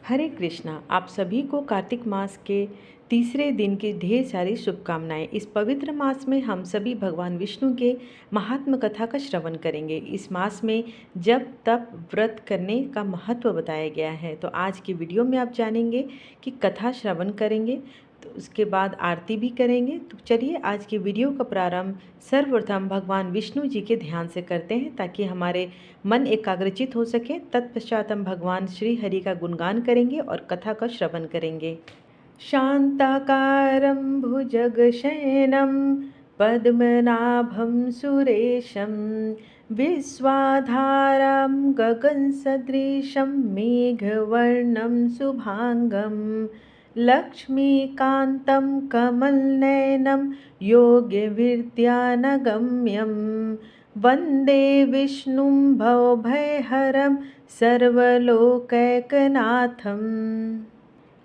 हरे कृष्णा। आप सभी को कार्तिक मास के तीसरे दिन की ढेर सारी शुभकामनाएं। इस पवित्र मास में हम सभी भगवान विष्णु के महात्म कथा का श्रवण करेंगे। इस मास में जप तप व्रत करने का महत्व बताया गया है। तो आज की वीडियो में आप जानेंगे कि कथा श्रवण करेंगे, तो उसके बाद आरती भी करेंगे। तो चलिए आज की वीडियो का प्रारंभ सर्वप्रथम भगवान विष्णु जी के ध्यान से करते हैं, ताकि हमारे मन एकाग्रचित हो सके। तत्पश्चात हम भगवान श्री हरि का गुणगान करेंगे और कथा का श्रवण करेंगे। शान्ताकारं भुजगशयनं पद्मनाभं सुरेशं विश्वाधारं गगनसदृशं मेघवर्णं शुभांगं लक्ष्मीकान्तं कमलनयनं योगविद्यानगम्यं वन्दे विष्णुं भवभयहरं सर्वलोकैकनाथम्।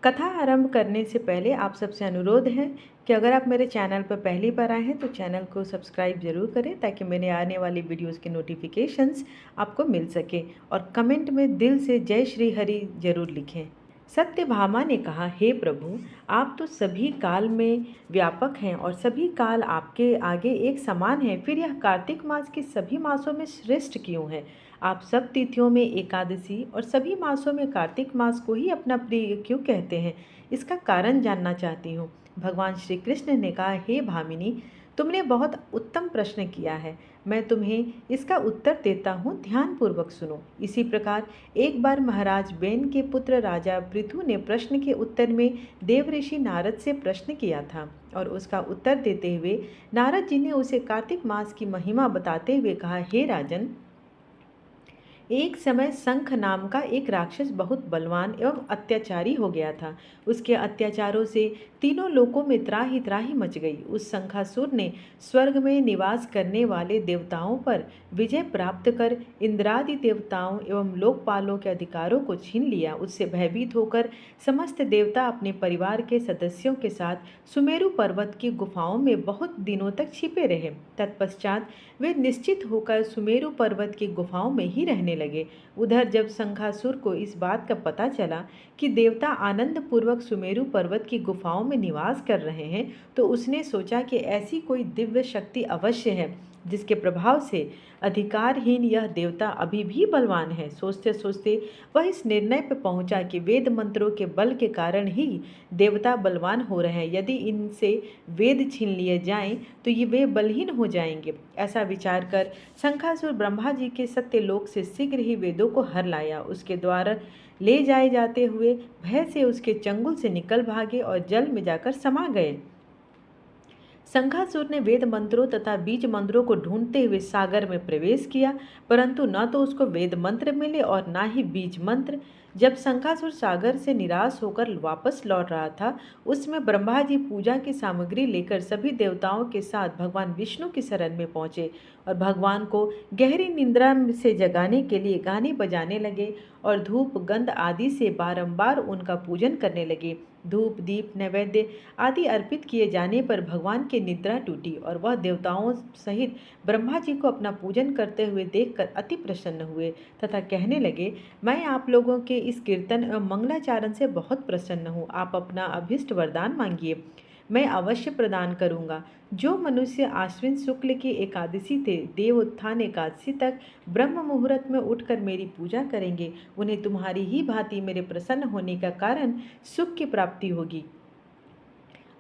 कथा आरंभ करने से पहले आप सबसे अनुरोध है कि अगर आप मेरे चैनल पर पहली बार आए हैं तो चैनल को सब्सक्राइब जरूर करें, ताकि मेरे आने वाली वीडियोस के नोटिफिकेशंस आपको मिल सके। और कमेंट में दिल से जय श्री हरि जरूर लिखें। सत्यभामा ने कहा, हे प्रभु, आप तो सभी काल में व्यापक हैं और सभी काल आपके आगे एक समान है। फिर यह कार्तिक मास के सभी मासों में श्रेष्ठ क्यों है? आप सब तिथियों में एकादशी और सभी मासों में कार्तिक मास को ही अपना प्रिय क्यों कहते हैं? इसका कारण जानना चाहती हूँ। भगवान श्री कृष्ण ने कहा, हे भामिनी, तुमने बहुत उत्तम प्रश्न किया है। मैं तुम्हें इसका उत्तर देता हूँ, ध्यानपूर्वक सुनो। इसी प्रकार एक बार महाराज बेन के पुत्र राजा पृथु ने प्रश्न के उत्तर में देवऋषि नारद से प्रश्न किया था, और उसका उत्तर देते हुए नारद जी ने उसे कार्तिक मास की महिमा बताते हुए कहा, हे राजन, एक समय शंख नाम का एक राक्षस बहुत बलवान एवं अत्याचारी हो गया था। उसके अत्याचारों से तीनों लोकों में त्राही त्राही मच गई। उस शंखासुर ने स्वर्ग में निवास करने वाले देवताओं पर विजय प्राप्त कर इंद्रादि देवताओं एवं लोकपालों के अधिकारों को छीन लिया। उससे भयभीत होकर समस्त देवता अपने परिवार के सदस्यों के साथ सुमेरु पर्वत की गुफाओं में बहुत दिनों तक छिपे रहे। तत्पश्चात वे निश्चित होकर सुमेरु पर्वत की गुफाओं में ही रहने लगे। उधर जब शंखासुर को इस बात का पता चला कि देवता आनंद पूर्वक सुमेरु पर्वत की गुफाओं में निवास कर रहे हैं, तो उसने सोचा कि ऐसी कोई दिव्य शक्ति अवश्य है जिसके प्रभाव से अधिकारहीन यह देवता अभी भी बलवान है। सोचते सोचते वह इस निर्णय पर पहुंचा कि वेद मंत्रों के बल के कारण ही देवता बलवान हो रहे हैं। यदि इनसे वेद छीन लिए जाएं तो ये वे बलहीन हो जाएंगे। ऐसा विचार कर शंखासुर ब्रह्मा जी के सत्यलोक से शीघ्र ही वेदों को हर लाया। उसके द्वारा ले जाए जाते हुए भय से उसके चंगुल से निकल भागे और जल में जाकर समा गए। शंखासुर ने वेद मंत्रों तथा बीज मंत्रों को ढूंढते हुए सागर में प्रवेश किया, परंतु न तो उसको वेद मंत्र मिले और न ही बीज मंत्र। जब शंखासुर सागर से निराश होकर वापस लौट रहा था, उसमें ब्रह्मा जी पूजा की सामग्री लेकर सभी देवताओं के साथ भगवान विष्णु की शरण में पहुंचे और भगवान को गहरी निद्रा से जगाने के लिए गाने बजाने लगे और धूप गंध आदि से बारंबार उनका पूजन करने लगे। धूप दीप नैवेद्य आदि अर्पित किए जाने पर भगवान की निद्रा टूटी और वह देवताओं सहित ब्रह्मा जी को अपना पूजन करते हुए देखकर अति प्रसन्न हुए तथा कहने लगे, मैं आप लोगों के इस कीर्तन एवं मंगलाचारण से बहुत प्रसन्न हूँ। आप अपना अभीष्ट वरदान मांगिए, मैं अवश्य प्रदान करूँगा। जो मनुष्य आश्विन शुक्ल की एकादशी से देवोत्थान एकादशी तक ब्रह्म मुहूर्त में उठकर मेरी पूजा करेंगे, उन्हें तुम्हारी ही भांति मेरे प्रसन्न होने का कारण सुख की प्राप्ति होगी।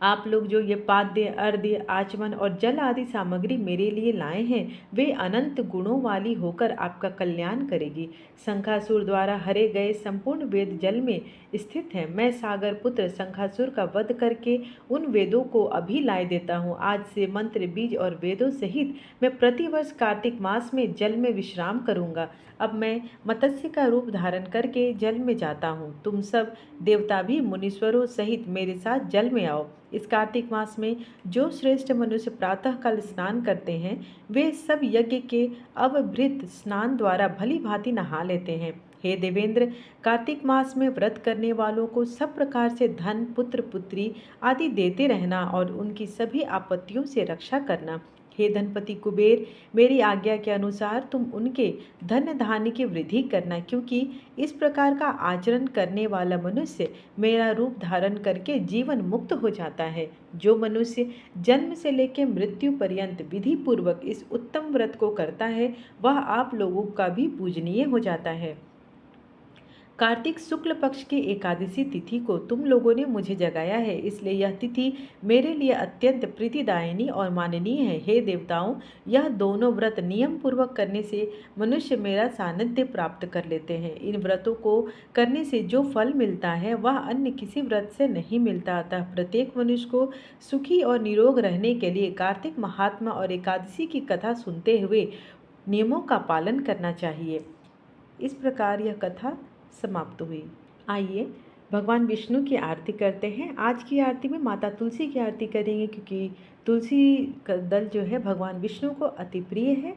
आप लोग जो ये पाद्य अर्घ्य आचमन और जल आदि सामग्री मेरे लिए लाए हैं, वे अनंत गुणों वाली होकर आपका कल्याण करेगी। शंखासुर द्वारा हरे गए संपूर्ण वेद जल में स्थित हैं। मैं सागर पुत्र शंखासुर का वध करके उन वेदों को अभी लाए देता हूँ। आज से मंत्र बीज और वेदों सहित मैं प्रतिवर्ष कार्तिक मास में जल में विश्राम करूँगा। अब मैं मत्स्य का रूप धारण करके जल में जाता हूँ। तुम सब देवता भी मुनीश्वरों सहित मेरे साथ जल में आओ। इस कार्तिक मास में जो श्रेष्ठ मनुष्य प्रातःकाल स्नान करते हैं, वे सब यज्ञ के अवभृत स्नान द्वारा भली भांति नहा लेते हैं। हे देवेंद्र, कार्तिक मास में व्रत करने वालों को सब प्रकार से धन पुत्र पुत्री आदि देते रहना और उनकी सभी आपत्तियों से रक्षा करना। हे धनपति कुबेर, मेरी आज्ञा के अनुसार तुम उनके धन धान्य की वृद्धि करना, क्योंकि इस प्रकार का आचरण करने वाला मनुष्य मेरा रूप धारण करके जीवन मुक्त हो जाता है। जो मनुष्य जन्म से लेकर मृत्यु पर्यंत विधि पूर्वक इस उत्तम व्रत को करता है, वह आप लोगों का भी पूजनीय हो जाता है। कार्तिक शुक्ल पक्ष की एकादशी तिथि को तुम लोगों ने मुझे जगाया है, इसलिए यह तिथि मेरे लिए अत्यंत प्रीतिदायिनी और माननीय है। हे देवताओं, यह दोनों व्रत नियम पूर्वक करने से मनुष्य मेरा सानिध्य प्राप्त कर लेते हैं। इन व्रतों को करने से जो फल मिलता है वह अन्य किसी व्रत से नहीं मिलता। अतः प्रत्येक मनुष्य को सुखी और निरोग रहने के लिए कार्तिक महात्मा और एकादशी की कथा सुनते हुए नियमों का पालन करना चाहिए। इस प्रकार यह कथा समाप्त हुई। आइए भगवान विष्णु की आरती करते हैं। आज की आरती में माता तुलसी की आरती करेंगे, क्योंकि तुलसी का दल जो है भगवान विष्णु को अति प्रिय है।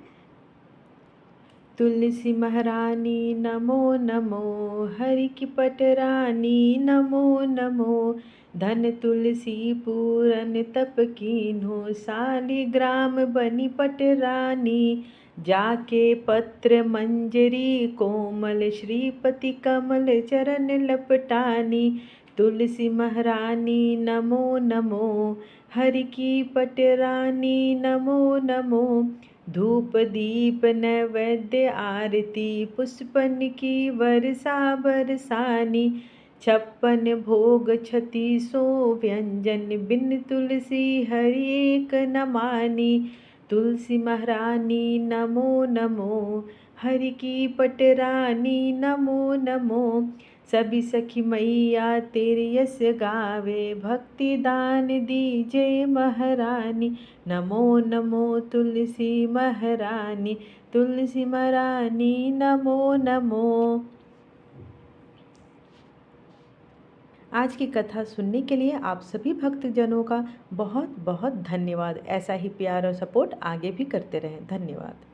तुलसी महारानी नमो नमो, हरि की पटरानी नमो नमो, धन तुलसी पूरन तप कीन्हो, शालिग्राम बनी पटरानी, जाके पत्र मंजरी कोमल, श्रीपति कमल चरण लपटानी। तुलसी महारानी नमो नमो, हरि की पटरानी नमो नमो, धूप दीप नैवेद्य आरती, पुष्पन की वर्षा बरसानी, 56 भोग 36 व्यंजन, बिन तुलसी हरि एक न मानी। तुलसी महारानी नमो नमो, हरि की पटरानी नमो नमो, सभी सखी मैया तेरे यश गावे, भक्ति दान दीजे महारानी। नमो नमो तुलसी महारानी, तुलसी महारानी नमो नमो। आज की कथा सुनने के लिए आप सभी भक्तजनों का बहुत बहुत धन्यवाद। ऐसा ही प्यार और सपोर्ट आगे भी करते रहें। धन्यवाद।